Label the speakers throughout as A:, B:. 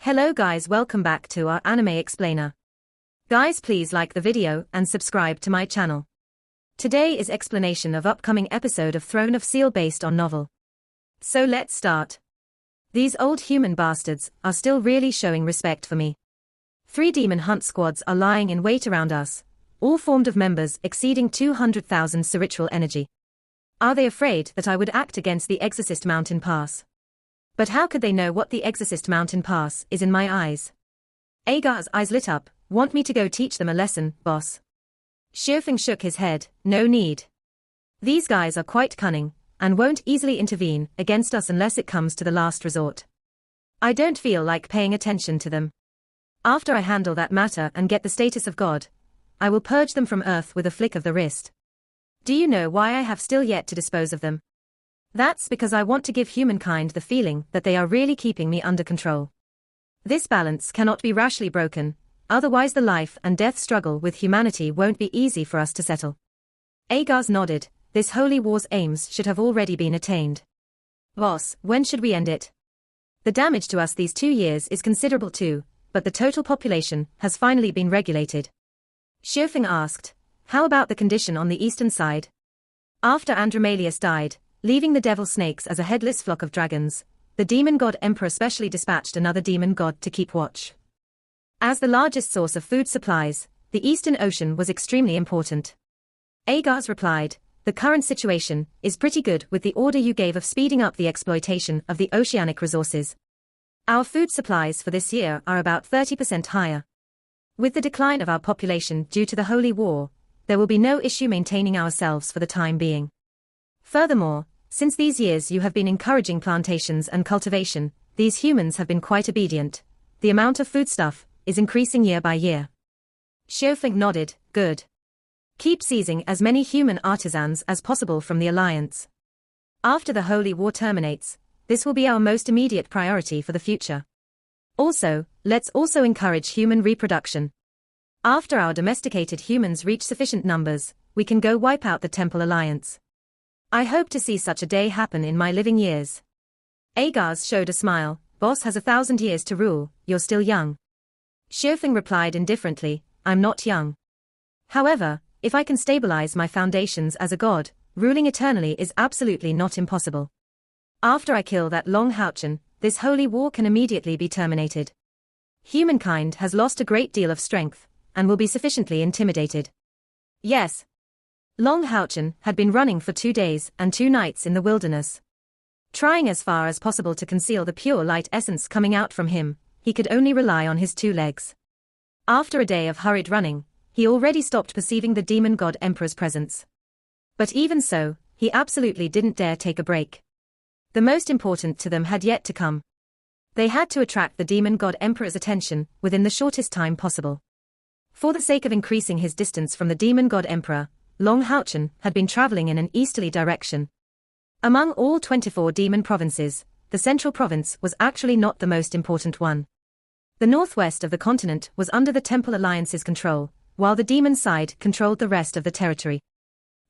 A: Hello guys, welcome back to our anime explainer. Guys, please like the video and subscribe to my channel. Today is explanation of upcoming episode of Throne of Seal based on novel. So let's start. These old human bastards are still really showing respect for me. 3 demon hunt squads are lying in wait around us, all formed of members exceeding 200,000 spiritual energy. Are they afraid that I would act against the Exorcist Mountain Pass? But how could they know what the Exorcist Mountain Pass is in my eyes? Agar's eyes lit up. Want me to go teach them a lesson, boss? Xiufeng shook his head. No need. These guys are quite cunning, and won't easily intervene against us unless it comes to the last resort. I don't feel like paying attention to them. After I handle that matter and get the status of God, I will purge them from earth with a flick of the wrist. Do you know why I have still yet to dispose of them? That's because I want to give humankind the feeling that they are really keeping me under control. This balance cannot be rashly broken, otherwise the life and death struggle with humanity won't be easy for us to settle. Agar's nodded. This holy war's aims should have already been attained. Boss, when should we end it? The damage to us these 2 years is considerable too, but the total population has finally been regulated. Xiufeng asked, how about the condition on the eastern side? After Andromalius died, leaving the devil snakes as a headless flock of dragons, the demon god emperor specially dispatched another demon god to keep watch. As the largest source of food supplies, the Eastern Ocean was extremely important. Agar's replied, the current situation is pretty good with the order you gave of speeding up the exploitation of the oceanic resources. Our food supplies for this year are about 30% higher. With the decline of our population due to the Holy War, there will be no issue maintaining ourselves for the time being. Furthermore, since these years you have been encouraging plantations and cultivation, these humans have been quite obedient. The amount of foodstuff is increasing year by year. Xiufeng nodded, good. Keep seizing as many human artisans as possible from the Alliance. After the Holy War terminates, this will be our most immediate priority for the future. Also, let's also encourage human reproduction. After our domesticated humans reach sufficient numbers, we can go wipe out the Temple Alliance. I hope to see such a day happen in my living years. Agar's showed a smile. Boss has 1,000 years to rule, you're still young. Xiufeng replied indifferently, I'm not young. However, if I can stabilize my foundations as a god, ruling eternally is absolutely not impossible. After I kill that Long Houchen, this holy war can immediately be terminated. Humankind has lost a great deal of strength, and will be sufficiently intimidated. Yes. Long Houchen had been running for 2 days and 2 nights in the wilderness. Trying as far as possible to conceal the pure light essence coming out from him, he could only rely on his 2 legs. After a day of hurried running, he already stopped perceiving the demon god emperor's presence. But even so, he absolutely didn't dare take a break. The most important to them had yet to come. They had to attract the demon god emperor's attention within the shortest time possible. For the sake of increasing his distance from the demon god emperor, Long Houchen had been traveling in an easterly direction. Among all 24 demon provinces, the central province was actually not the most important one. The northwest of the continent was under the Temple Alliance's control, while the demon side controlled the rest of the territory.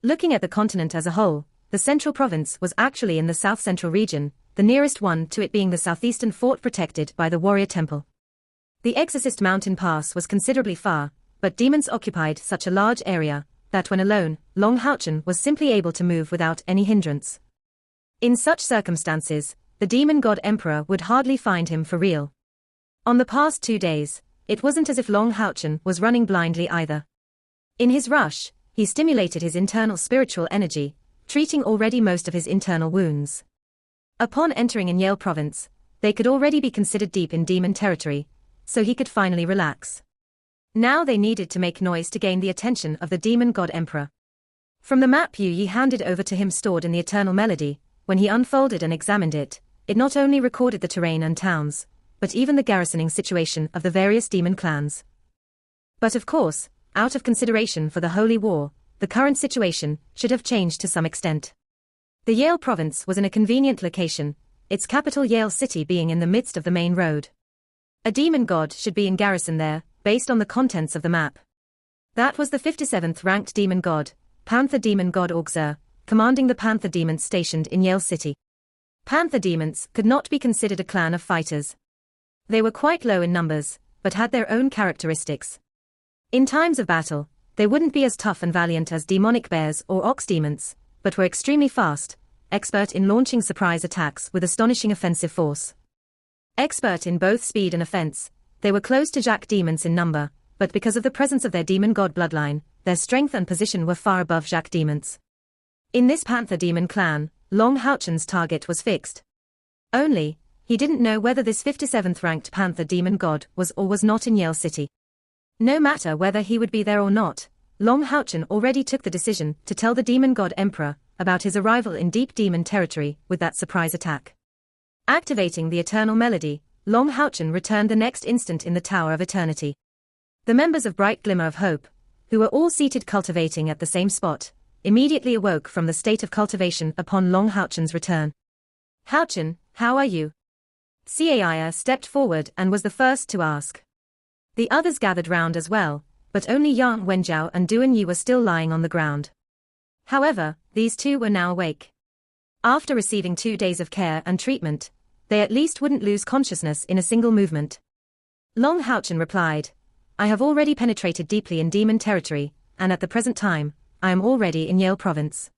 A: Looking at the continent as a whole, the central province was actually in the south-central region, the nearest one to it being the southeastern fort protected by the warrior temple. The Exorcist Mountain Pass was considerably far, but demons occupied such a large area that when alone, Long Houchen was simply able to move without any hindrance. In such circumstances, the demon god emperor would hardly find him for real. On the past 2 days, it wasn't as if Long Houchen was running blindly either. In his rush, he stimulated his internal spiritual energy, treating already most of his internal wounds. Upon entering in Yale province, they could already be considered deep in demon territory, so he could finally relax. Now they needed to make noise to gain the attention of the demon god emperor. From the map Yu Yi handed over to him stored in the Eternal Melody, when he unfolded and examined it, it not only recorded the terrain and towns, but even the garrisoning situation of the various demon clans. But of course, out of consideration for the Holy War, the current situation should have changed to some extent. The Yale province was in a convenient location, its capital Yale City being in the midst of the main road. A demon god should be in garrison there, based on the contents of the map. That was the 57th ranked demon god, Panther demon god Augzer, commanding the Panther demons stationed in Yale City. Panther demons could not be considered a clan of fighters. They were quite low in numbers, but had their own characteristics. In times of battle, they wouldn't be as tough and valiant as demonic bears or ox demons, but were extremely fast, expert in launching surprise attacks with astonishing offensive force. Expert in both speed and offense, they were close to jack demons in number, but because of the presence of their demon god bloodline, their strength and position were far above jack demons. In this panther demon clan, Long Houchen's target was fixed. Only, he didn't know whether this 57th ranked panther demon god was or was not in Yale City. No matter whether he would be there or not, Long Houchen already took the decision to tell the demon god emperor about his arrival in deep demon territory with that surprise attack. Activating the eternal melody, Long Houchen returned the next instant in the Tower of Eternity. The members of Bright Glimmer of Hope, who were all seated cultivating at the same spot, immediately awoke from the state of cultivation upon Long Houchen's return. "Houchen, how are you?" Caia stepped forward and was the first to ask. The others gathered round as well, but only Yang Wenjiao and Duan Yi were still lying on the ground. However, these two were now awake. After receiving 2 days of care and treatment, they at least wouldn't lose consciousness in a single movement. Long Houchen replied, "I have already penetrated deeply in demon territory, and at the present time, I am already in Yale province.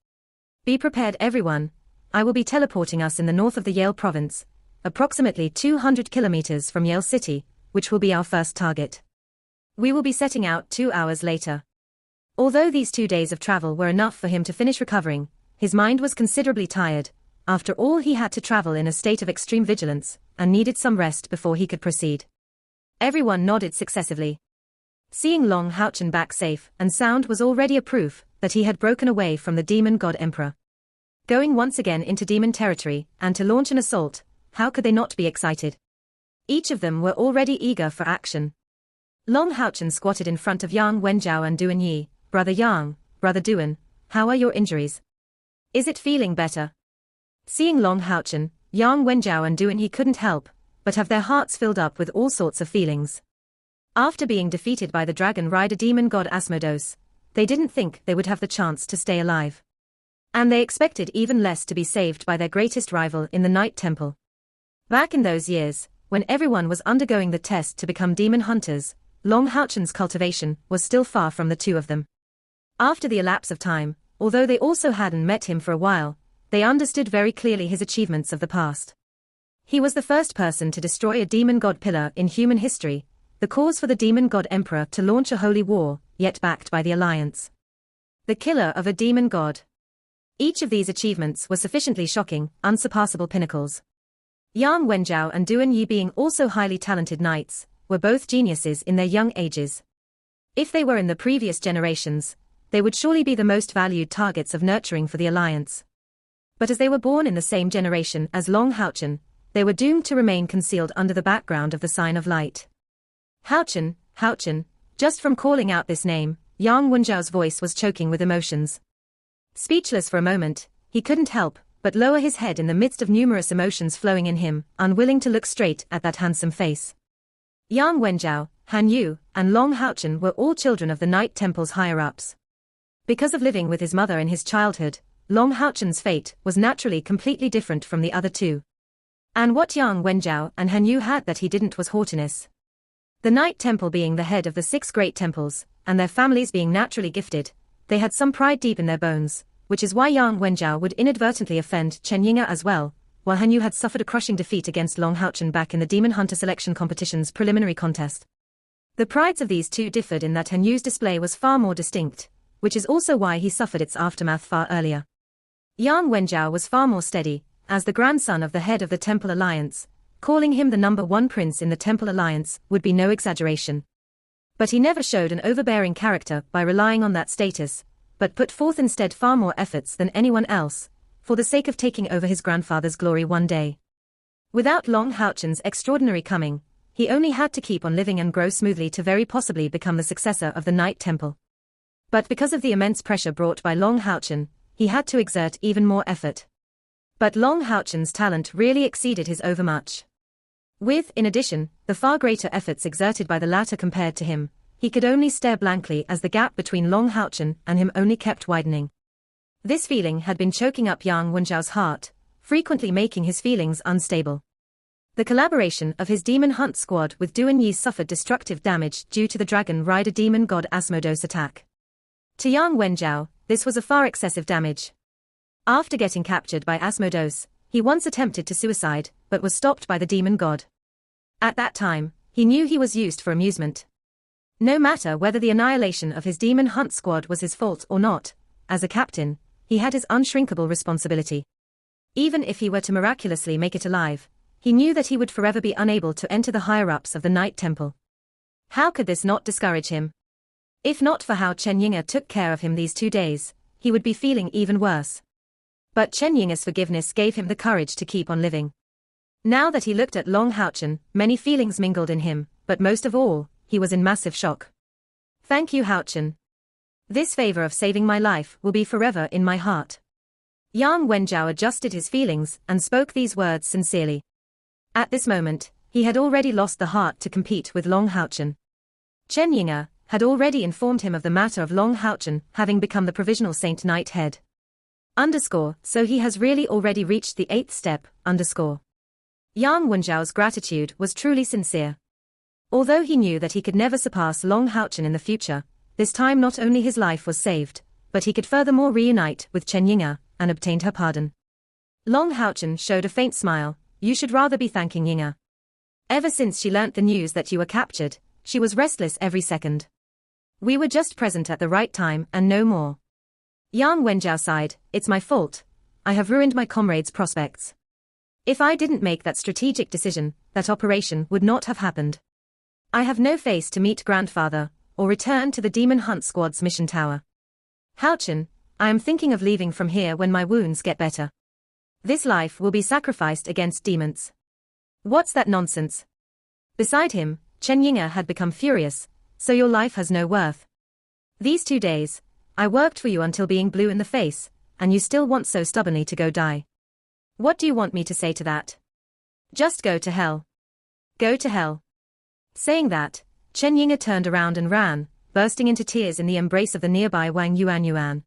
A: Be prepared everyone, I will be teleporting us in the north of the Yale province, approximately 200 kilometers from Yale City, which will be our first target. We will be setting out 2 hours later." Although these 2 days of travel were enough for him to finish recovering, his mind was considerably tired. After all, he had to travel in a state of extreme vigilance, and needed some rest before he could proceed. Everyone nodded successively. Seeing Long Houchen back safe and sound was already a proof that he had broken away from the demon god emperor. Going once again into demon territory, and to launch an assault, how could they not be excited? Each of them were already eager for action. Long Houchen squatted in front of Yang Wenjiao and Duan Yi. "Brother Yang, Brother Duan, how are your injuries? Is it feeling better?" Seeing Long Houchen, Yang Wenjiao and Duan Yi couldn't help but have their hearts filled up with all sorts of feelings. After being defeated by the dragon rider demon god Asmodeus, they didn't think they would have the chance to stay alive. And they expected even less to be saved by their greatest rival in the Night Temple. Back in those years, when everyone was undergoing the test to become demon hunters, Long Houchen's cultivation was still far from the two of them. After the elapse of time, although they also hadn't met him for a while, they understood very clearly his achievements of the past. He was the first person to destroy a demon god pillar in human history, the cause for the demon god emperor to launch a holy war, yet backed by the alliance. The killer of a demon god. Each of these achievements were sufficiently shocking, unsurpassable pinnacles. Yang Wenjiao and Duan Yi, being also highly talented knights, were both geniuses in their young ages. If they were in the previous generations, they would surely be the most valued targets of nurturing for the alliance. But as they were born in the same generation as Long Houchen, they were doomed to remain concealed under the background of the sign of light. "Houchen, Houchen," just from calling out this name, Yang Wenjiao's voice was choking with emotions. Speechless for a moment, he couldn't help but lower his head in the midst of numerous emotions flowing in him, unwilling to look straight at that handsome face. Yang Wenjiao, Han Yu, and Long Houchen were all children of the Night Temple's higher-ups. Because of living with his mother in his childhood, Long Houchen's fate was naturally completely different from the other two. And what Yang Wenjiao and Han Yu had that he didn't was haughtiness. The Night Temple being the head of the 6 great temples, and their families being naturally gifted, they had some pride deep in their bones, which is why Yang Wenjiao would inadvertently offend Chen Yinga as well, while Han Yu had suffered a crushing defeat against Long Houchen back in the Demon Hunter Selection Competition's preliminary contest. The prides of these two differed in that Han Yu's display was far more distinct, which is also why he suffered its aftermath far earlier. Yang Wenjiao was far more steady, as the grandson of the head of the Temple Alliance. Calling him the #1 prince in the Temple Alliance would be no exaggeration. But he never showed an overbearing character by relying on that status, but put forth instead far more efforts than anyone else, for the sake of taking over his grandfather's glory one day. Without Long Houchen's extraordinary coming, he only had to keep on living and grow smoothly to very possibly become the successor of the Night Temple. But because of the immense pressure brought by Long Houchen, he had to exert even more effort. But Long Houchen's talent really exceeded his overmuch. With, in addition, the far greater efforts exerted by the latter compared to him, he could only stare blankly as the gap between Long Houchen and him only kept widening. This feeling had been choking up Yang Wenjiao's heart, frequently making his feelings unstable. The collaboration of his demon hunt squad with Duan Yi suffered destructive damage due to the dragon rider demon god Asmodeus attack. To Yang Wenjiao, this was a far excessive damage. After getting captured by Asmodeus, he once attempted to suicide, but was stopped by the demon god. At that time, he knew he was used for amusement. No matter whether the annihilation of his demon hunt squad was his fault or not, as a captain, he had his unshrinkable responsibility. Even if he were to miraculously make it alive, he knew that he would forever be unable to enter the higher-ups of the Night Temple. How could this not discourage him? If not for how Chen Yinga took care of him these 2 days, he would be feeling even worse. But Chen Yinga's forgiveness gave him the courage to keep on living. Now that he looked at Long Haochen, many feelings mingled in him, but most of all, he was in massive shock. Thank you, Haochen. This favor of saving my life will be forever in my heart. Yang Wenjiao adjusted his feelings and spoke these words sincerely. At this moment, he had already lost the heart to compete with Long Haochen. Chen Yinga had already informed him of the matter of Long Haochen having become the provisional Saint Knight head. So he has really already reached the 8th step, Yang Wenjiao's gratitude was truly sincere. Although he knew that he could never surpass Long Haochen in the future, this time not only his life was saved, but he could furthermore reunite with Chen Yinga, and obtained her pardon. Long Haochen showed a faint smile. You should rather be thanking Yinga. Ever since she learnt the news that you were captured, she was restless every second. We were just present at the right time and no more. Yang Wenjiao sighed, it's my fault. I have ruined my comrade's prospects. If I didn't make that strategic decision, that operation would not have happened. I have no face to meet grandfather, or return to the Demon Hunt Squad's mission tower. Haochen, I am thinking of leaving from here when my wounds get better. This life will be sacrificed against demons. What's that nonsense? Beside him, Chen Yinga had become furious, so your life has no worth. These 2 days, I worked for you until being blue in the face, and you still want so stubbornly to go die. What do you want me to say to that? Just go to hell. Go to hell. Saying that, Chen Yinga turned around and ran, bursting into tears in the embrace of the nearby Wang Yuan.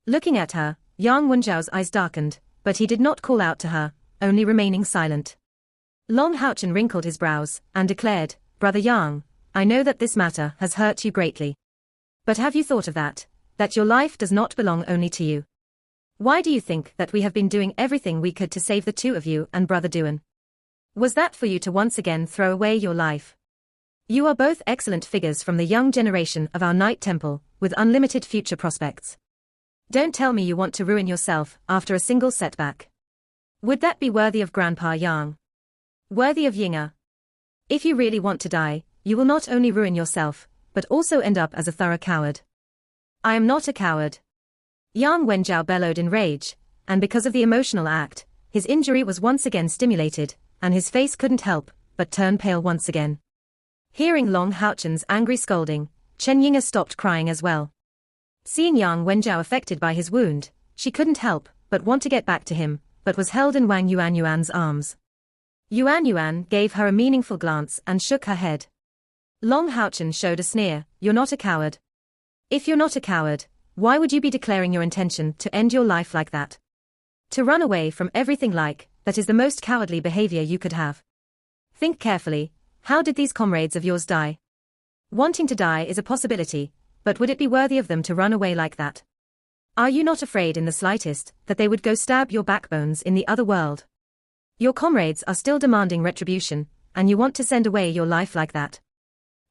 A: Looking at her, Yang Wenjiao's eyes darkened, but he did not call out to her, only remaining silent. Long Haochen wrinkled his brows, and declared, Brother Yang, I know that this matter has hurt you greatly. But have you thought of that your life does not belong only to you? Why do you think that we have been doing everything we could to save the 2 of you and Brother Duan? Was that for you to once again throw away your life? You are both excellent figures from the young generation of our Night Temple, with unlimited future prospects. Don't tell me you want to ruin yourself after a single setback. Would that be worthy of Grandpa Yang? Worthy of Yinga? If you really want to die, you will not only ruin yourself, but also end up as a thorough coward. I am not a coward. Yang Wenjiao bellowed in rage, and because of the emotional act, his injury was once again stimulated, and his face couldn't help but turn pale once again. Hearing Long Haochen's angry scolding, Chen Yinga stopped crying as well. Seeing Yang Wenjiao affected by his wound, she couldn't help but want to get back to him, but was held in Wang Yuan's arms. Yuan gave her a meaningful glance and shook her head. Long Haochen showed a sneer, You're not a coward. If you're not a coward, why would you be declaring your intention to end your life like that? To run away from everything like that is the most cowardly behavior you could have. Think carefully, how did these comrades of yours die? Wanting to die is a possibility, but would it be worthy of them to run away like that? Are you not afraid in the slightest that they would go stab your backbones in the other world? Your comrades are still demanding retribution, and you want to send away your life like that?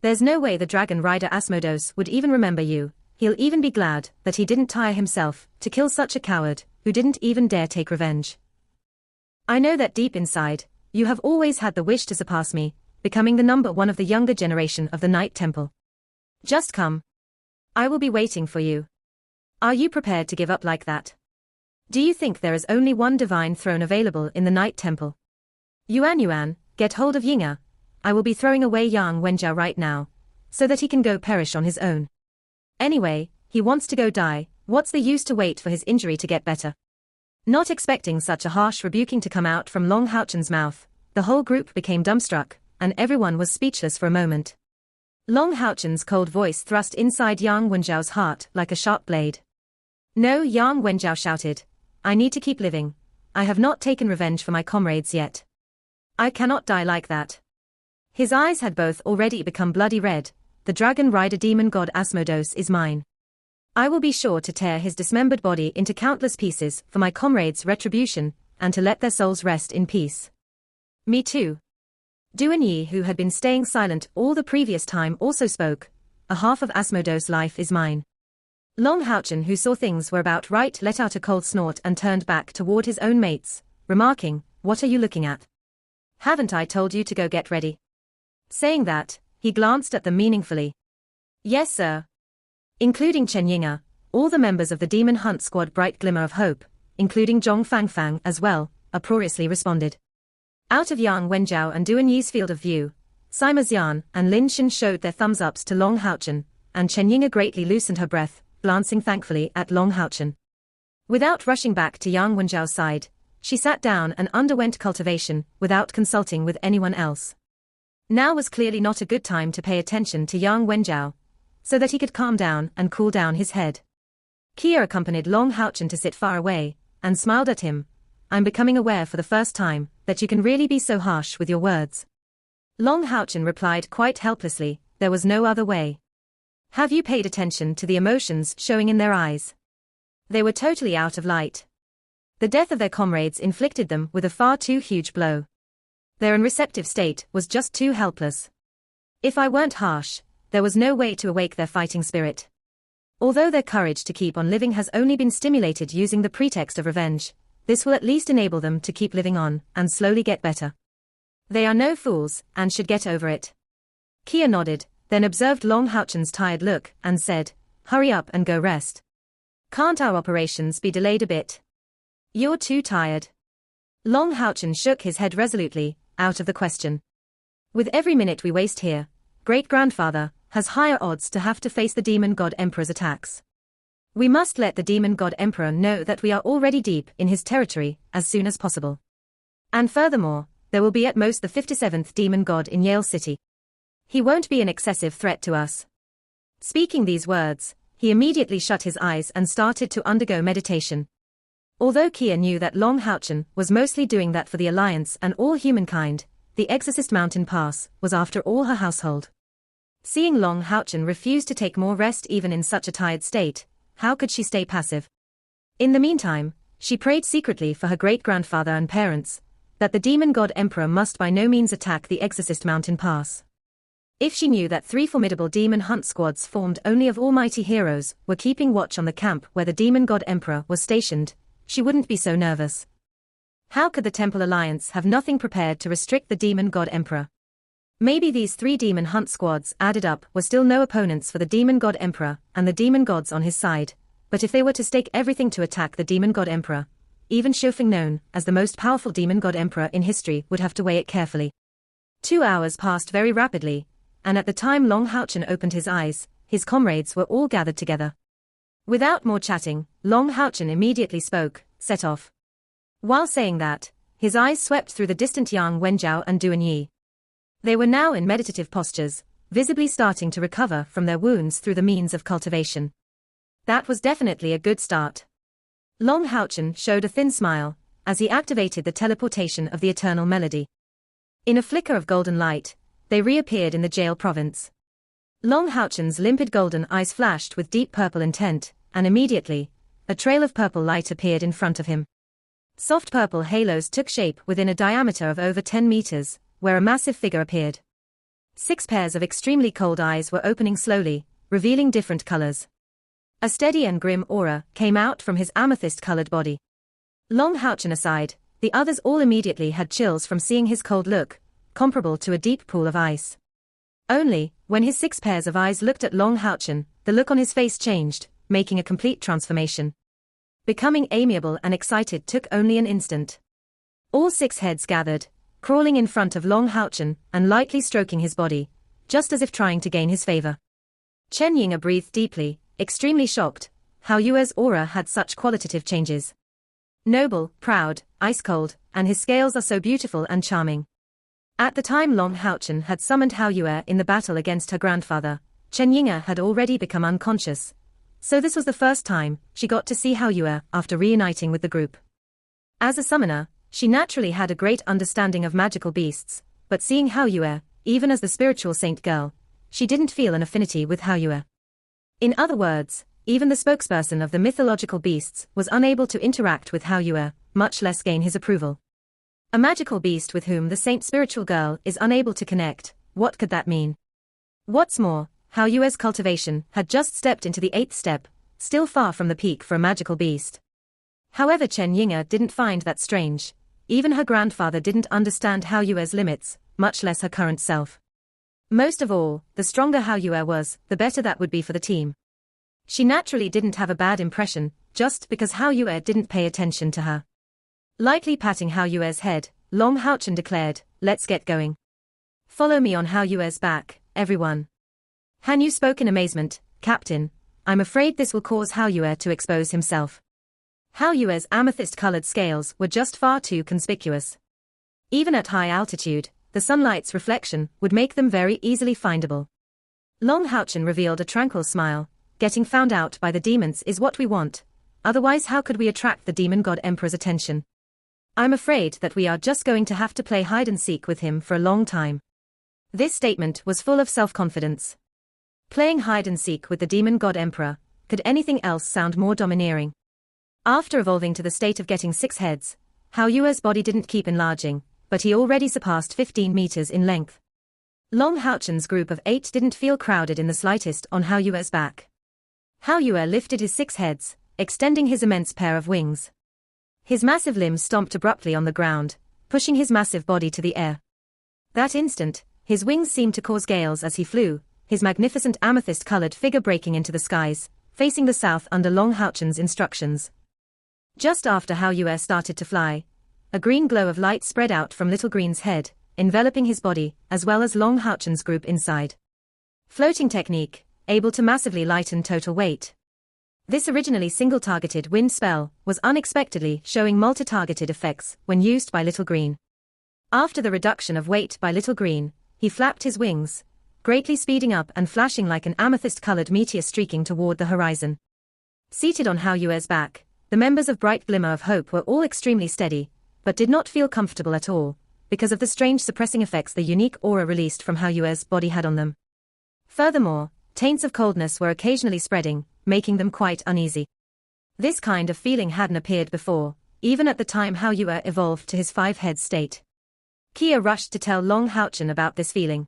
A: There's no way the dragon rider Asmodeus would even remember you. He'll even be glad that he didn't tire himself to kill such a coward who didn't even dare take revenge. I know that deep inside, you have always had the wish to surpass me, becoming the number 1 of the younger generation of the Night Temple. Just come. I will be waiting for you. Are you prepared to give up like that? Do you think there is only one divine throne available in the Night Temple? Yuan, get hold of Yinga. I will be throwing away Yang Wenjiao right now, so that he can go perish on his own. Anyway, he wants to go die, what's the use to wait for his injury to get better? Not expecting such a harsh rebuking to come out from Long Haochen's mouth, the whole group became dumbstruck, and everyone was speechless for a moment. Long Haochen's cold voice thrust inside Yang Wenjiao's heart like a sharp blade. No, Yang Wenjiao shouted. I need to keep living. I have not taken revenge for my comrades yet. I cannot die like that. His eyes had both already become bloody red. The dragon rider demon god Asmodeus is mine. I will be sure to tear his dismembered body into countless pieces for my comrades' retribution, and to let their souls rest in peace. Me too. Duan Yi, who had been staying silent all the previous time, also spoke. A half of Asmodeus' life is mine. Long Houchen, who saw things were about right, let out a cold snort and turned back toward his own mates, remarking, "What are you looking at? Haven't I told you to go get ready?" Saying that, he glanced at them meaningfully. "Yes, sir." Including Chen Yinga, all the members of the Demon Hunt Squad, bright glimmer of hope, including Zhong Fangfang as well, uproariously responded. Out of Yang Wenjiao and Duan Yi's field of view, Sima Xian and Lin Xin showed their thumbs-ups to Long Houchen, and Chen Yinga greatly loosened her breath, glancing thankfully at Long Houchen. Without rushing back to Yang Wenjiao's side, she sat down and underwent cultivation, without consulting with anyone else. Now was clearly not a good time to pay attention to Yang Wenjiao, so that he could calm down and cool down his head. Kia accompanied Long Houchen to sit far away, and smiled at him. "I'm becoming aware for the first time that you can really be so harsh with your words." Long Houchen replied quite helplessly, "There was no other way." Have you paid attention to the emotions showing in their eyes? They were totally out of light. The death of their comrades inflicted them with a far too huge blow. Their unreceptive state was just too helpless. If I weren't harsh, there was no way to awake their fighting spirit. Although their courage to keep on living has only been stimulated using the pretext of revenge, this will at least enable them to keep living on, and slowly get better. They are no fools, and should get over it. Kia nodded, then observed Long Houchen's tired look, and said, "Hurry up and go rest. Can't our operations be delayed a bit? You're too tired." Long Houchen shook his head resolutely, out of the question. "With every minute we waste here, great-grandfather has higher odds to have to face the Demon God Emperor's attacks. We must let the Demon God Emperor know that we are already deep in his territory, as soon as possible. And furthermore, there will be at most the 57th Demon God in Yale City. He won't be an excessive threat to us." Speaking these words, he immediately shut his eyes and started to undergo meditation. Although Kia knew that Long Houchen was mostly doing that for the Alliance and all humankind, the Exorcist Mountain Pass was after all her household. Seeing Long Houchen refuse to take more rest even in such a tired state, how could she stay passive? In the meantime, she prayed secretly for her great-grandfather and parents, that the Demon God Emperor must by no means attack the Exorcist Mountain Pass. If she knew that 3 formidable demon hunt squads formed only of almighty heroes were keeping watch on the camp where the Demon God Emperor was stationed, she wouldn't be so nervous. How could the Temple Alliance have nothing prepared to restrict the Demon God Emperor? Maybe these 3 demon hunt squads added up were still no opponents for the Demon God Emperor and the demon gods on his side, but if they were to stake everything to attack the Demon God Emperor, even Shofeng, known as the most powerful Demon God Emperor in history, would have to weigh it carefully. 2 hours passed very rapidly, and at the time Long Houchen opened his eyes, his comrades were all gathered together. Without more chatting, Long Houchen immediately spoke, "Set off." While saying that, his eyes swept through the distant Yang Wenjiao and Duan Yi. They were now in meditative postures, visibly starting to recover from their wounds through the means of cultivation. That was definitely a good start. Long Houchen showed a thin smile, as he activated the teleportation of the Eternal Melody. In a flicker of golden light, they reappeared in the Jail province. Long Houchen's limpid golden eyes flashed with deep purple intent, and immediately, a trail of purple light appeared in front of him. Soft purple halos took shape within a diameter of over 10 meters, where a massive figure appeared. 6 pairs of extremely cold eyes were opening slowly, revealing different colors. A steady and grim aura came out from his amethyst-colored body. Long Houchen aside, the others all immediately had chills from seeing his cold look, comparable to a deep pool of ice. Only, when his 6 pairs of eyes looked at Long Houchen, the look on his face changed, making a complete transformation. Becoming amiable and excited took only an instant. All 6 heads gathered, crawling in front of Long Houchen and lightly stroking his body, just as if trying to gain his favor. Chen Yinga breathed deeply, extremely shocked. How Yue's aura had such qualitative changes. Noble, proud, ice-cold, and his scales are so beautiful and charming. At the time Long Houchen had summoned Hao Yue in the battle against her grandfather, Chen Yinga had already become unconscious. So this was the first time she got to see Hao Yue after reuniting with the group. As a summoner, She naturally had a great understanding of magical beasts, but seeing Hao Yue, even as the spiritual saint girl, she didn't feel an affinity with Hao Yue. In other words, even the spokesperson of the mythological beasts was unable to interact with Hao Yue, much less gain his approval. A magical beast with whom the saint spiritual girl is unable to connect, what could that mean? What's more, Hao Yue's cultivation had just stepped into the 8th step, still far from the peak for a magical beast. However, Chen Yinge didn't find that strange. Even her grandfather didn't understand Hao Yue's limits, much less her current self. Most of all, the stronger Hao Yue was, the better that would be for the team. She naturally didn't have a bad impression, just because Hao Yue didn't pay attention to her. Lightly patting Hao Yue's head, Long Haochen declared, "Let's get going. Follow me on Hao Yue's back, everyone." Han Yu spoke in amazement, "Captain, I'm afraid this will cause Hao Yue to expose himself." Hao Yue's amethyst-colored scales were just far too conspicuous. Even at high altitude, the sunlight's reflection would make them very easily findable. Long Haochen revealed a tranquil smile, "Getting found out by the demons is what we want, otherwise how could we attract the demon god emperor's attention? I'm afraid that we are just going to have to play hide-and-seek with him for a long time." This statement was full of self-confidence. Playing hide-and-seek with the demon god emperor, could anything else sound more domineering? After evolving to the state of getting 6 heads, Hao Yue's body didn't keep enlarging, but he already surpassed 15 meters in length. Long Haochen's group of 8 didn't feel crowded in the slightest on Hao Yue's back. Hao Yue lifted his 6 heads, extending his immense pair of wings. His massive limbs stomped abruptly on the ground, pushing his massive body to the air. That instant, his wings seemed to cause gales as he flew, his magnificent amethyst-colored figure breaking into the skies, facing the south under Long Haochen's instructions. Just after Hao Yue started to fly, a green glow of light spread out from Little Green's head, enveloping his body, as well as Long Haochen's group inside. Floating technique, able to massively lighten total weight. This originally single-targeted wind spell was unexpectedly showing multi-targeted effects when used by Little Green. After the reduction of weight by Little Green, he flapped his wings, greatly speeding up and flashing like an amethyst-colored meteor streaking toward the horizon. Seated on Hao Yue's back, the members of Bright Glimmer of Hope were all extremely steady, but did not feel comfortable at all, because of the strange suppressing effects the unique aura released from Hao Yue's body had on them. Furthermore, taints of coldness were occasionally spreading, making them quite uneasy. This kind of feeling hadn't appeared before, even at the time Hao Yue evolved to his 5-head state. Kia rushed to tell Long Haochen about this feeling.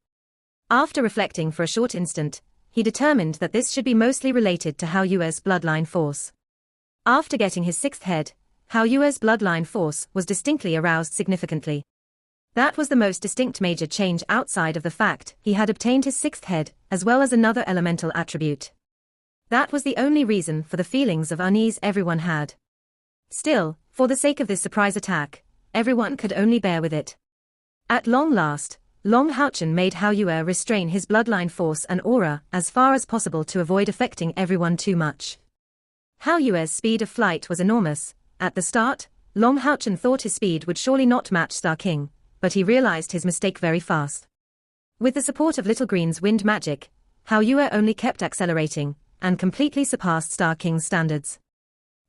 A: After reflecting for a short instant, he determined that this should be mostly related to Hao Yue's bloodline force. After getting his 6th head, Hao Yue's bloodline force was distinctly aroused significantly. That was the most distinct major change outside of the fact he had obtained his 6th head, as well as another elemental attribute. That was the only reason for the feelings of unease everyone had. Still, for the sake of this surprise attack, everyone could only bear with it. At long last, Long Haochen made Hao Yue restrain his bloodline force and aura as far as possible to avoid affecting everyone too much. Hao Yue's speed of flight was enormous. At the start, Long Haochen thought his speed would surely not match Star King, but he realized his mistake very fast. With the support of Little Green's wind magic, Hao Yue only kept accelerating, and completely surpassed Star King's standards.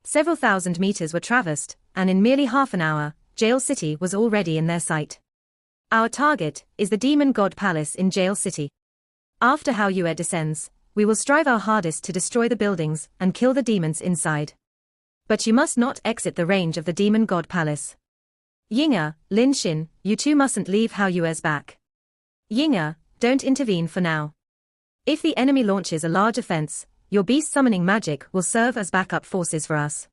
A: Several thousand meters were traversed, and in merely half an hour, Jail City was already in their sight. Our target is the Demon God Palace in Jail City. After Hao Yue descends, we will strive our hardest to destroy the buildings and kill the demons inside. But you must not exit the range of the Demon God Palace. Yinge, Lin Xin, you two mustn't leave Hao Yue's back. Yinge, don't intervene for now. If the enemy launches a large offense, your beast summoning magic will serve as backup forces for us.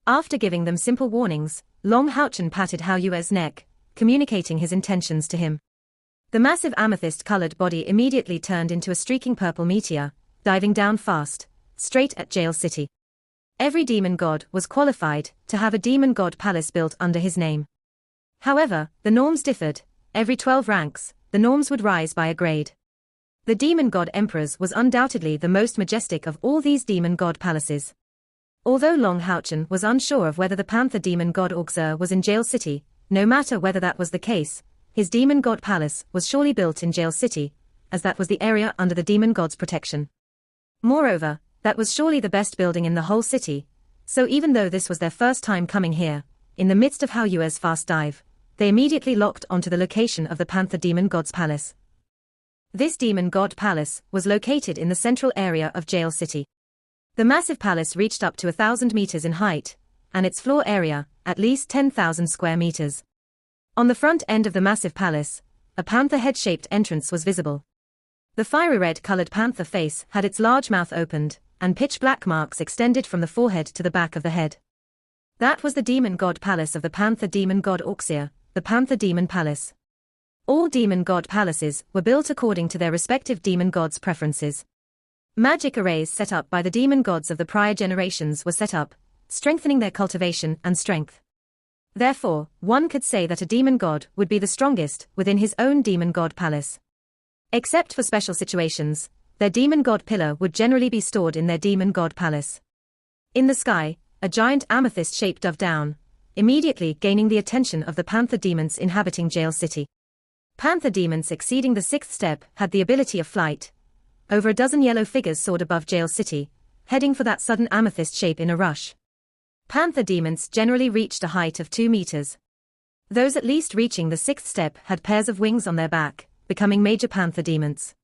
A: After giving them simple warnings, Long Haochen patted Hao Yue's neck, communicating his intentions to him. The massive amethyst-colored body immediately turned into a streaking purple meteor, diving down fast, straight at Jail City. Every demon god was qualified to have a demon god palace built under his name. However, the norms differed. Every 12 ranks, the norms would rise by a grade. The demon god emperor's was undoubtedly the most majestic of all these demon god palaces. Although Long Haochen was unsure of whether the panther demon god Orgzer was in Jail City, no matter whether that was the case, his demon god palace was surely built in Jail City, as that was the area under the demon god's protection. Moreover, that was surely the best building in the whole city, so even though this was their first time coming here, in the midst of Hao Yue's fast dive, they immediately locked onto the location of the Panther Demon God's palace. This Demon God Palace was located in the central area of Jail City. The massive palace reached up to 1,000 meters in height, and its floor area, at least 10,000 square meters. On the front end of the massive palace, a panther head-shaped entrance was visible. The fiery red-colored panther face had its large mouth opened, and pitch-black marks extended from the forehead to the back of the head. That was the Demon God Palace of the Panther Demon God Orxia, the Panther Demon Palace. All Demon God Palaces were built according to their respective demon gods' preferences. Magic arrays set up by the demon gods of the prior generations were set up, strengthening their cultivation and strength. Therefore, one could say that a demon god would be the strongest within his own demon god palace. Except for special situations, their demon god pillar would generally be stored in their demon god palace. In the sky, a giant amethyst-shaped dove down, immediately gaining the attention of the panther demons inhabiting Jail City. Panther demons exceeding the 6th step had the ability of flight. Over a dozen yellow figures soared above Jail City, heading for that sudden amethyst shape in a rush. Panther demons generally reached a height of 2 meters. Those at least reaching the 6th step had pairs of wings on their back, becoming major panther demons.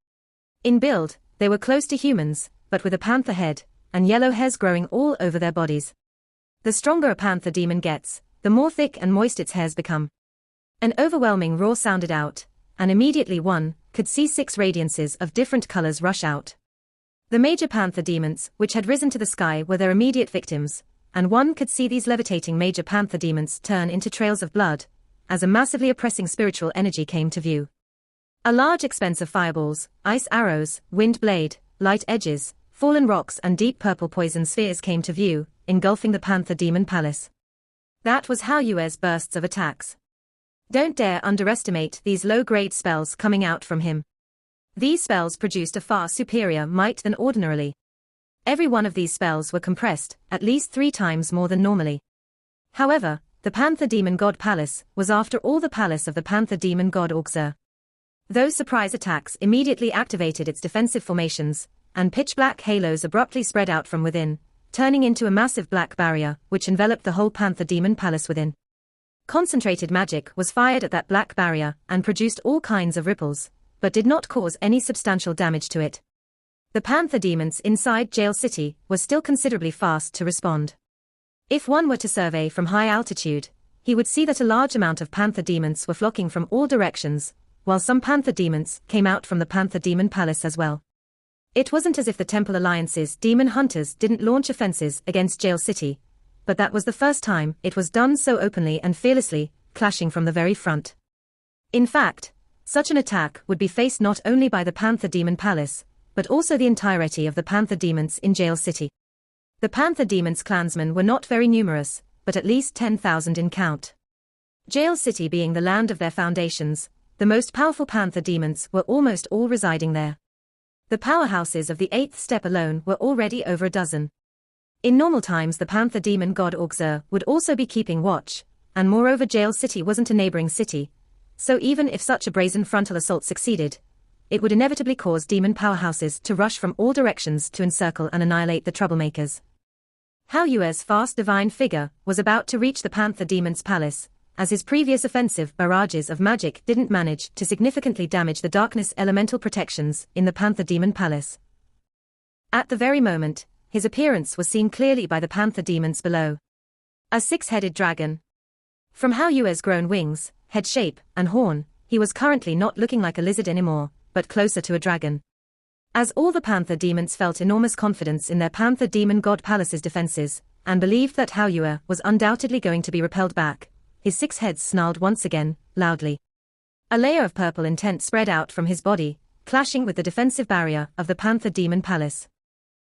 A: In build, they were close to humans, but with a panther head, and yellow hairs growing all over their bodies. The stronger a panther demon gets, the more thick and moist its hairs become. An overwhelming roar sounded out, and immediately one could see 6 radiances of different colors rush out. The major panther demons, which had risen to the sky, were their immediate victims, and one could see these levitating major panther demons turn into trails of blood, as a massively oppressing spiritual energy came to view. A large expanse of fireballs, ice arrows, wind blade, light edges, fallen rocks and deep purple poison spheres came to view, engulfing the Panther Demon Palace. That was Hao Yue's bursts of attacks. Don't dare underestimate these low-grade spells coming out from him. These spells produced a far superior might than ordinarily. Every one of these spells were compressed, at least 3 times more than normally. However, the Panther Demon God Palace was after all the palace of the Panther Demon God Orxia. Those surprise attacks immediately activated its defensive formations, and pitch-black halos abruptly spread out from within, turning into a massive black barrier which enveloped the whole Panther Demon Palace within. Concentrated magic was fired at that black barrier and produced all kinds of ripples, but did not cause any substantial damage to it. The Panther demons inside Jail City were still considerably fast to respond. If one were to survey from high altitude, he would see that a large amount of Panther demons were flocking from all directions, while some Panther demons came out from the Panther Demon Palace as well. It wasn't as if the Temple Alliance's demon hunters didn't launch offenses against Jail City, but that was the first time it was done so openly and fearlessly, clashing from the very front. In fact, such an attack would be faced not only by the Panther Demon Palace, but also the entirety of the Panther demons in Jail City. The Panther demons' clansmen were not very numerous, but at least 10,000 in count. Jail City being the land of their foundations, the most powerful Panther demons were almost all residing there. The powerhouses of the 8th step alone were already over a dozen. In normal times the Panther Demon God Orxia would also be keeping watch, and moreover Jail City wasn't a neighboring city, so even if such a brazen frontal assault succeeded, it would inevitably cause demon powerhouses to rush from all directions to encircle and annihilate the troublemakers. Hao Yue's fast divine figure was about to reach the Panther Demon's palace, as his previous offensive barrages of magic didn't manage to significantly damage the darkness elemental protections in the Panther Demon Palace. At the very moment, his appearance was seen clearly by the Panther demons below. A 6-headed dragon. From Hao Yue's grown wings, head shape, and horn, he was currently not looking like a lizard anymore, but closer to a dragon. As all the Panther demons felt enormous confidence in their Panther Demon God Palace's defenses, and believed that Hao Yue was undoubtedly going to be repelled back, his 6 heads snarled once again, loudly. A layer of purple intent spread out from his body, clashing with the defensive barrier of the Panther Demon Palace.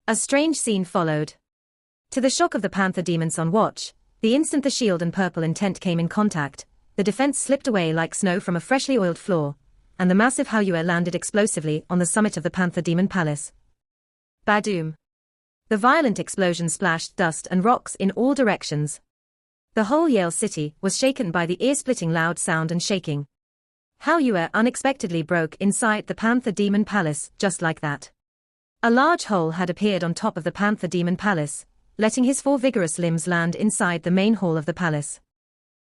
A: A strange scene followed. To the shock of the Panther demons on watch, the instant the shield and purple intent came in contact, the defense slipped away like snow from a freshly oiled floor, and the massive Hao Yue landed explosively on the summit of the Panther Demon Palace. Badoom! The violent explosion splashed dust and rocks in all directions. The whole Yale City was shaken by the ear-splitting loud sound and shaking. Hao Yue unexpectedly broke inside the Panther Demon Palace just like that. A large hole had appeared on top of the Panther Demon Palace, letting his 4 vigorous limbs land inside the main hall of the palace.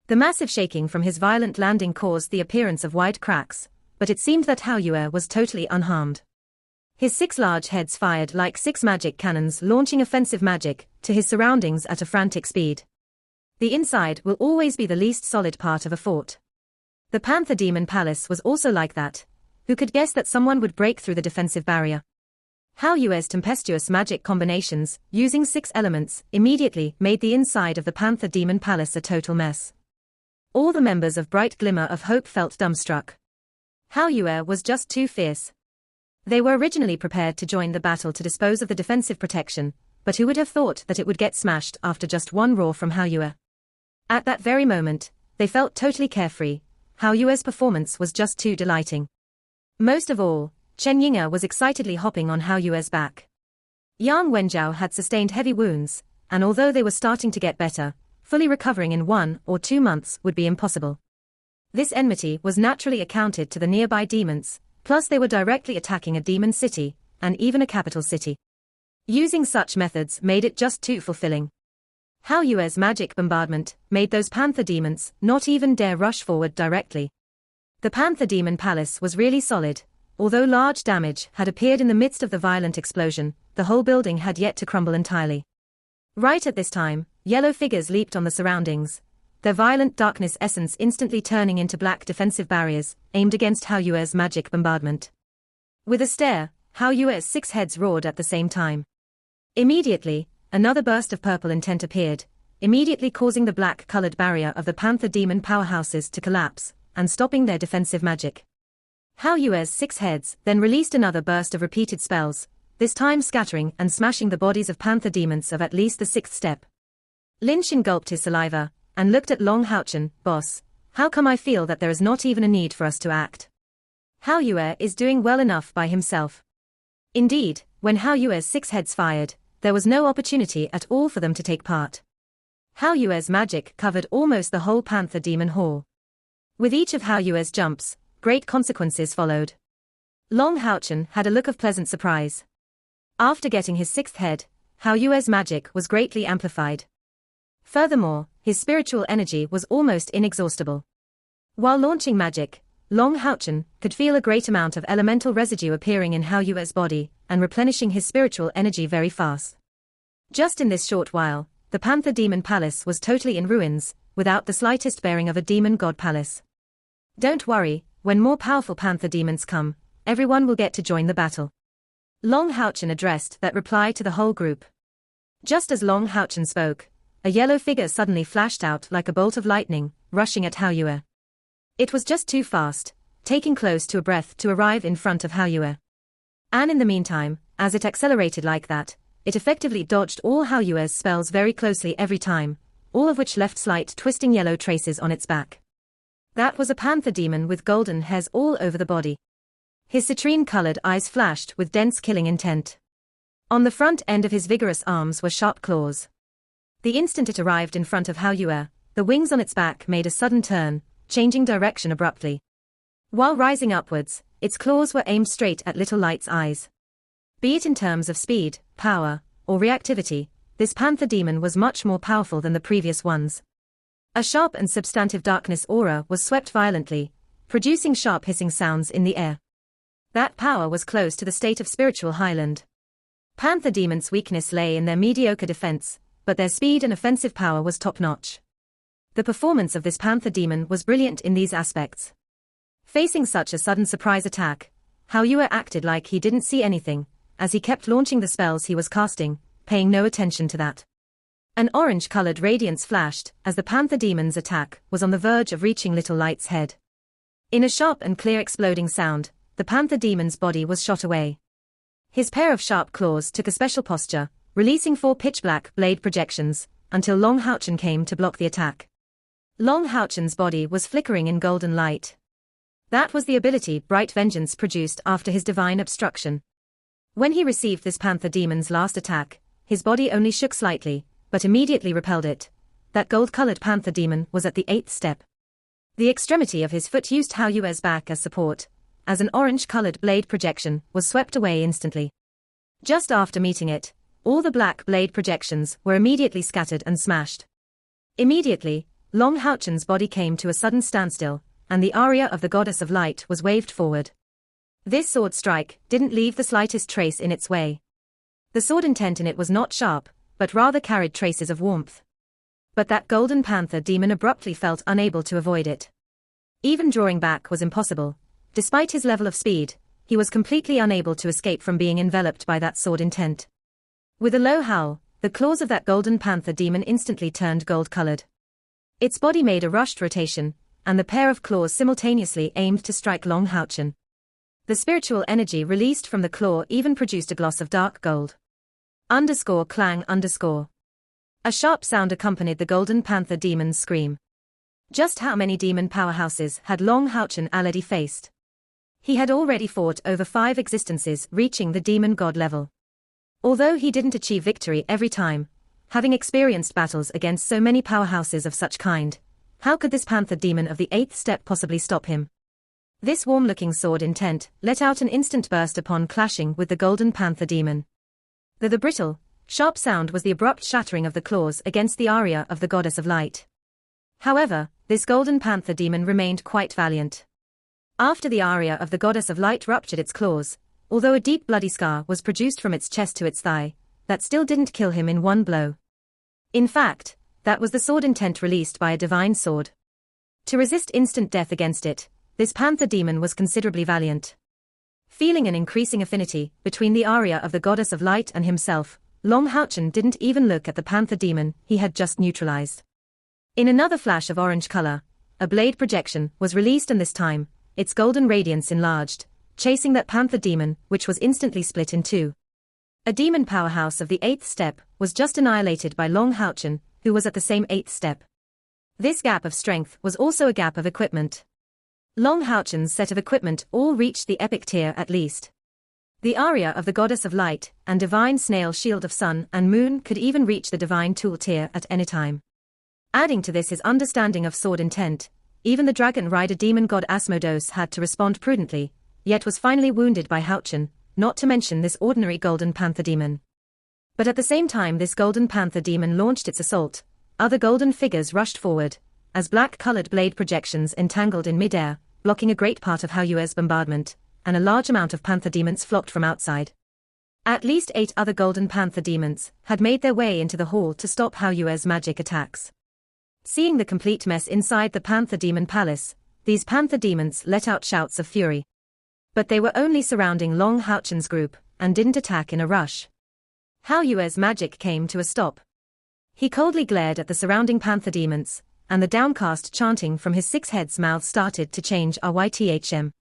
A: The massive shaking from his violent landing caused the appearance of wide cracks, but it seemed that Hao Yue was totally unharmed. His 6 large heads fired like 6 magic cannons, launching offensive magic to his surroundings at a frantic speed. The inside will always be the least solid part of a fort. The Panther Demon Palace was also like that. Who could guess that someone would break through the defensive barrier? Hao Yue's tempestuous magic combinations, using 6 elements, immediately made the inside of the Panther Demon Palace a total mess. All the members of Bright Glimmer of Hope felt dumbstruck. Hao Yue was just too fierce. They were originally prepared to join the battle to dispose of the defensive protection, but who would have thought that it would get smashed after just one roar from Hao Yue? At that very moment, they felt totally carefree. Hao Yue's performance was just too delighting. Most of all, Chen Ying'er was excitedly hopping on Hao Yue's back. Yang Wenjiao had sustained heavy wounds, and although they were starting to get better, fully recovering in 1 or 2 months would be impossible. This enmity was naturally accounted to the nearby demons, plus they were directly attacking a demon city, and even a capital city. Using such methods made it just too fulfilling. Hao Yue's magic bombardment made those panther demons not even dare rush forward directly. The Panther Demon Palace was really solid. Although large damage had appeared in the midst of the violent explosion, the whole building had yet to crumble entirely. Right at this time, yellow figures leaped on the surroundings, their violent darkness essence instantly turning into black defensive barriers, aimed against Hao Yue's magic bombardment. With a stare, Hao Yue's 6 heads roared at the same time. Immediately, another burst of purple intent appeared, immediately causing the black-colored barrier of the Panther Demon powerhouses to collapse, and stopping their defensive magic. Hao Yue's 6 heads then released another burst of repeated spells, this time scattering and smashing the bodies of panther demons of at least the 6th step. Lin Xin gulped his saliva, and looked at Long Haochen. Boss, how come I feel that there is not even a need for us to act? Hao Yue is doing well enough by himself. Indeed, when Hao Yue's 6 heads fired, there was no opportunity at all for them to take part. Hao Yue's magic covered almost the whole Panther Demon Hall. With each of Hao Yue's jumps, great consequences followed. Long Haochen had a look of pleasant surprise. After getting his 6th head, Hao Yue's magic was greatly amplified. Furthermore, his spiritual energy was almost inexhaustible. While launching magic, Long Haochen could feel a great amount of elemental residue appearing in Hao Yue's body, and replenishing his spiritual energy very fast. Just in this short while, the Panther Demon Palace was totally in ruins, without the slightest bearing of a demon god palace. Don't worry, when more powerful panther demons come, everyone will get to join the battle. Long Haochen addressed that reply to the whole group. Just as Long Haochen spoke, a yellow figure suddenly flashed out like a bolt of lightning, rushing at Hao Yue. It was just too fast, taking close to a breath to arrive in front of Hao Yue. And in the meantime, as it accelerated like that, it effectively dodged all Hao Yue's spells very closely every time, all of which left slight twisting yellow traces on its back. That was a panther demon with golden hairs all over the body. His citrine-colored eyes flashed with dense killing intent. On the front end of his vigorous arms were sharp claws. The instant it arrived in front of Hao Yue, the wings on its back made a sudden turn, changing direction abruptly. While rising upwards, its claws were aimed straight at Little Light's eyes. Be it in terms of speed, power, or reactivity, this panther demon was much more powerful than the previous ones. A sharp and substantive darkness aura was swept violently, producing sharp hissing sounds in the air. That power was close to the state of spiritual highland. Panther demons' weakness lay in their mediocre defense, but their speed and offensive power was top-notch. The performance of this panther demon was brilliant in these aspects. Facing such a sudden surprise attack, Hao Yue acted like he didn't see anything, as he kept launching the spells he was casting, paying no attention to that. An orange-colored radiance flashed as the panther demon's attack was on the verge of reaching Little Light's head. In a sharp and clear exploding sound, the panther demon's body was shot away. His pair of sharp claws took a special posture, releasing 4 pitch-black blade projections, until Long Haochen came to block the attack. Long Haochen's body was flickering in golden light. That was the ability Bright Vengeance produced after his divine obstruction. When he received this panther demon's last attack, his body only shook slightly, but immediately repelled it. That gold-colored panther demon was at the 8th step. The extremity of his foot used Hao Yue's back as support, as an orange-colored blade projection was swept away instantly. Just after meeting it, all the black blade projections were immediately scattered and smashed. Immediately, Long Haochen's body came to a sudden standstill, and the aria of the goddess of light was waved forward. This sword strike didn't leave the slightest trace in its way. The sword intent in it was not sharp, but rather carried traces of warmth. But that golden panther demon abruptly felt unable to avoid it. Even drawing back was impossible. Despite his level of speed, he was completely unable to escape from being enveloped by that sword intent. With a low howl, the claws of that golden panther demon instantly turned gold-colored. Its body made a rushed rotation, and the pair of claws simultaneously aimed to strike Long Haochen. The spiritual energy released from the claw even produced a gloss of dark gold. _clang _. A sharp sound accompanied the golden panther demon's scream. Just how many demon powerhouses had Long Haochen already faced? He had already fought over 5 existences, reaching the demon god level. Although he didn't achieve victory every time, having experienced battles against so many powerhouses of such kind, how could this panther demon of the 8th step possibly stop him? This warm-looking sword intent let out an instant burst upon clashing with the golden panther demon. The brittle, sharp sound was the abrupt shattering of the claws against the aria of the goddess of light. However, this golden panther demon remained quite valiant. After the aria of the goddess of light ruptured its claws, although a deep bloody scar was produced from its chest to its thigh, that still didn't kill him in one blow. In fact, that was the sword intent released by a divine sword. To resist instant death against it, this panther demon was considerably valiant. Feeling an increasing affinity between the aria of the goddess of light and himself, Long Haochen didn't even look at the panther demon he had just neutralized. In another flash of orange color, a blade projection was released, and this time, its golden radiance enlarged, chasing that panther demon, which was instantly split in two. A demon powerhouse of the 8th step was just annihilated by Long Haochen, who was at the same 8th step. This gap of strength was also a gap of equipment. Long Haochen's set of equipment all reached the epic tier at least. The aria of the goddess of light and divine snail shield of sun and moon could even reach the divine tool tier at any time. Adding to this his understanding of sword intent, even the dragon rider demon god Asmodeus had to respond prudently, yet was finally wounded by Haochen, not to mention this ordinary golden panther demon. But at the same time this golden panther demon launched its assault, other golden figures rushed forward, as black-colored blade projections entangled in mid-air, blocking a great part of Haoyue's bombardment, and a large amount of panther demons flocked from outside. At least 8 other golden panther demons had made their way into the hall to stop Haoyue's magic attacks. Seeing the complete mess inside the panther demon palace, these panther demons let out shouts of fury. But they were only surrounding Long Haochen's group, and didn't attack in a rush. Haoyue's magic came to a stop. He coldly glared at the surrounding panther demons, and the downcast chanting from his 6 heads' mouth started to change rythm.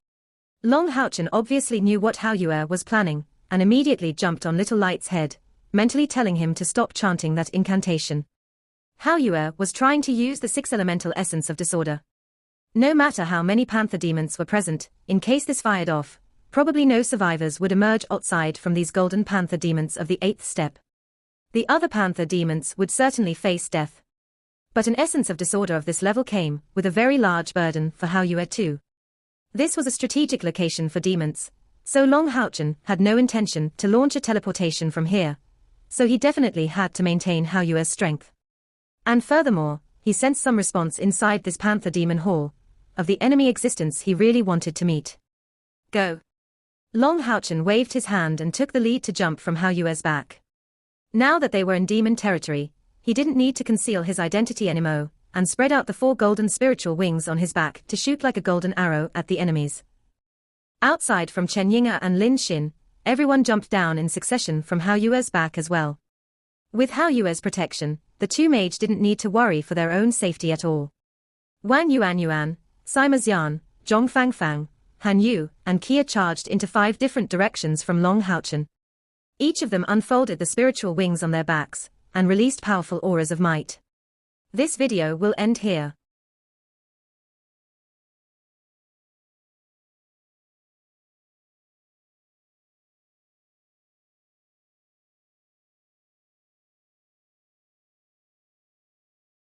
A: Long Haochen obviously knew what Haoyue was planning, and immediately jumped on Little Light's head, mentally telling him to stop chanting that incantation. Haoyue was trying to use the 6 elemental essence of disorder. No matter how many panther demons were present, in case this fired off, probably no survivors would emerge outside from these golden panther demons of the 8th step. The other panther demons would certainly face death. But an essence of disorder of this level came with a very large burden for Haoyue too. This was a strategic location for demons, so Long Haochen had no intention to launch a teleportation from here, so he definitely had to maintain Haoyue's strength. And furthermore, he sensed some response inside this panther demon hall, of the enemy existence he really wanted to meet. Go! Long Haochen waved his hand and took the lead to jump from Haoyue's back. Now that they were in demon territory, he didn't need to conceal his identity anymore, and spread out the 4 golden spiritual wings on his back to shoot like a golden arrow at the enemies. Outside from Chen Yinga and Lin Xin, everyone jumped down in succession from Haoyue's back as well. With Haoyue's protection, the 2 mages didn't need to worry for their own safety at all. Wang Yuan, Sima Xian, Zhong Fangfang, Han Yu, and Kia charged into 5 different directions from Long Haochen. Each of them unfolded the spiritual wings on their backs, and released powerful auras of might. This video will end here.